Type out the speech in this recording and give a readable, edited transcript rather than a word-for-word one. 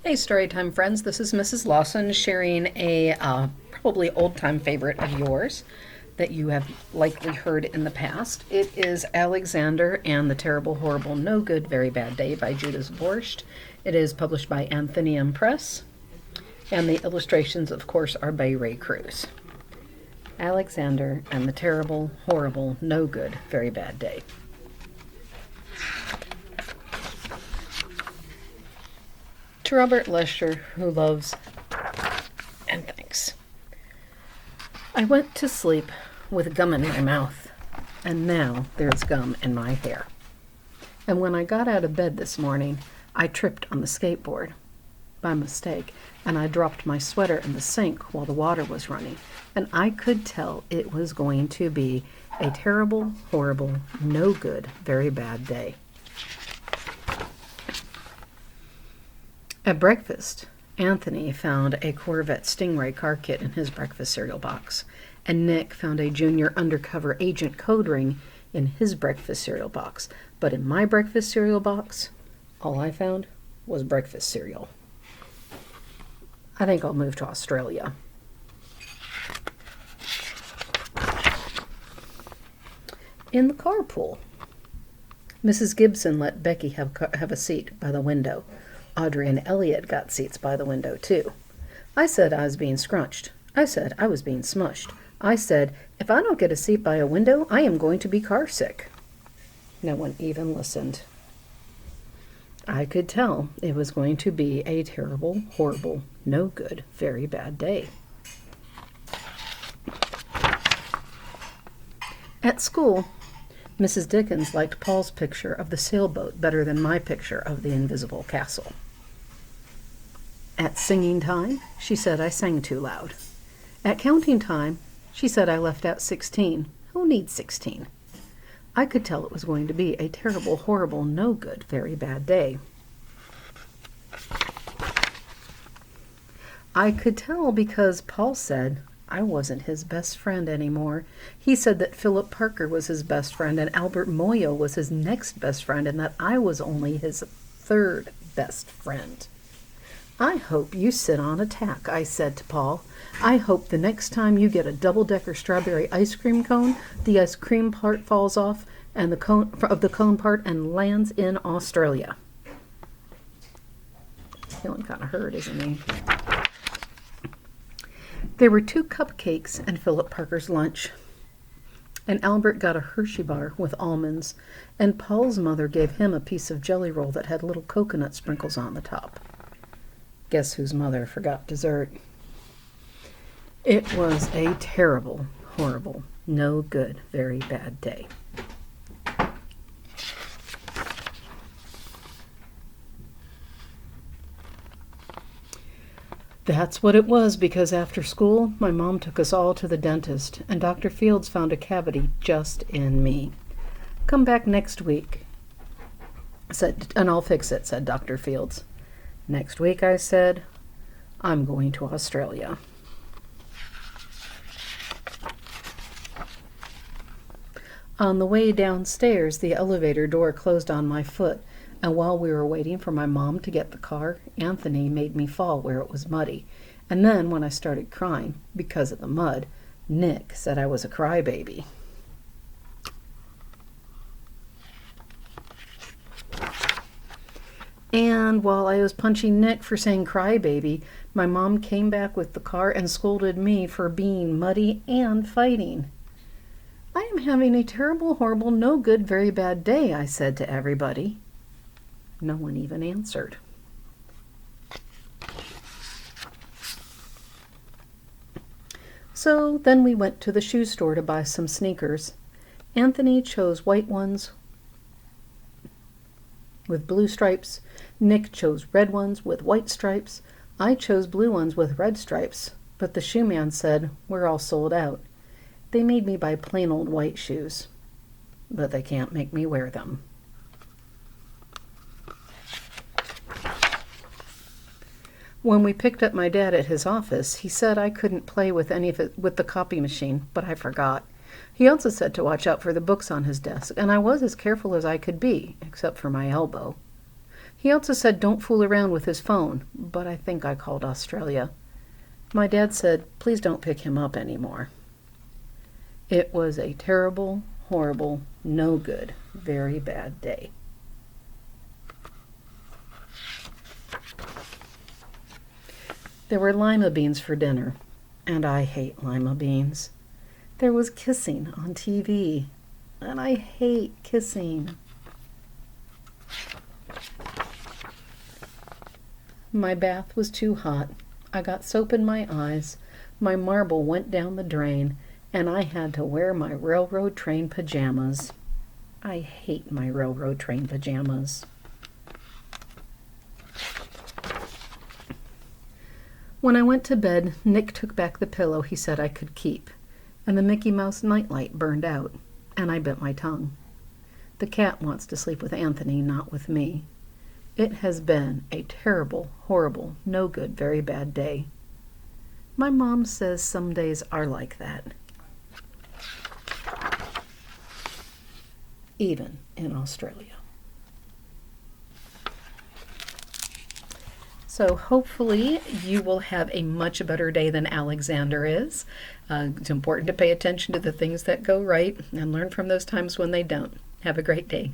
Hey, Storytime friends, this is Mrs. Lawson sharing a probably old-time favorite of yours that you have likely heard in the past. It is Alexander and the Terrible, Horrible, No Good, Very Bad Day by Judith Viorst. It is published by Atheneum Press, and the illustrations, of course, are by Ray Cruz. Alexander and the Terrible, Horrible, No Good, Very Bad Day. To Robert Lester, who loves and thanks. I went to sleep with gum in my mouth, and now there's gum in my hair. And when I got out of bed this morning, I tripped on the skateboard by mistake, and I dropped my sweater in the sink while the water was running, and I could tell it was going to be a terrible, horrible, no good, very bad day. At breakfast, Anthony found a Corvette Stingray car kit in his breakfast cereal box, and Nick found a junior undercover agent code ring in his breakfast cereal box. But in my breakfast cereal box, all I found was breakfast cereal. I think I'll move to Australia. In the carpool, Mrs. Gibson let Becky have a seat by the window. Audrey and Elliot got seats by the window, too. I said I was being scrunched. I said I was being smushed. I said, if I don't get a seat by a window, I am going to be car sick. No one even listened. I could tell it was going to be a terrible, horrible, no good, very bad day. At school, Mrs. Dickens liked Paul's picture of the sailboat better than my picture of the invisible castle. At singing time, she said I sang too loud. At counting time, she said I left out 16. Who needs 16? I could tell it was going to be a terrible, horrible, no good, very bad day. I could tell because Paul said I wasn't his best friend anymore. He said that Philip Parker was his best friend and Albert Moyo was his next best friend and that I was only his third best friend. I hope you sit on a tack, I said to Paul. I hope the next time you get a double-decker strawberry ice cream cone, the ice cream part falls off and the cone part and lands in Australia. Feeling kind of hurt, isn't he? There were 2 cupcakes in Philip Parker's lunch, and Albert got a Hershey bar with almonds, and Paul's mother gave him a piece of jelly roll that had little coconut sprinkles on the top. Guess whose mother forgot dessert? It was a terrible, horrible, no good, very bad day. That's what it was because after school, my mom took us all to the dentist, and Dr. Fields found a cavity just in me. Come back next week, and I'll fix it, said Dr. Fields. Next week, I said, I'm going to Australia. On the way downstairs, the elevator door closed on my foot, and while we were waiting for my mom to get the car, Anthony made me fall where it was muddy. And then, when I started crying because of the mud, Nick said I was a crybaby. And while I was punching Nick for saying crybaby, my mom came back with the car and scolded me for being muddy and fighting. I am having a terrible, horrible, no good, very bad day, I said to everybody. No one even answered. So then we went to the shoe store to buy some sneakers. Anthony chose white ones with blue stripes. Nick chose red ones with white stripes. I chose blue ones with red stripes, but the shoe man said, we're all sold out. They made me buy plain old white shoes, but they can't make me wear them. When we picked up my dad at his office, he said I couldn't play with any of it with the copy machine, but I forgot. He also said to watch out for the books on his desk, and I was as careful as I could be, except for my elbow. He also said don't fool around with his phone, but I think I called Australia. My dad said, please don't pick him up anymore. It was a terrible, horrible, no good, very bad day. There were lima beans for dinner, and I hate lima beans. There was kissing on TV, and I hate kissing. My bath was too hot. I got soap in my eyes. My marble went down the drain, and I had to wear my railroad train pajamas. I hate my railroad train pajamas. When I went to bed, Nick took back the pillow he said I could keep, and the Mickey Mouse nightlight burned out, and I bit my tongue. The cat wants to sleep with Anthony, not with me. It has been a terrible, horrible, no good, very bad day. My mom says some days are like that. Even in Australia. So hopefully you will have a much better day than Alexander is. It's important to pay attention to the things that go right and learn from those times when they don't. Have a great day.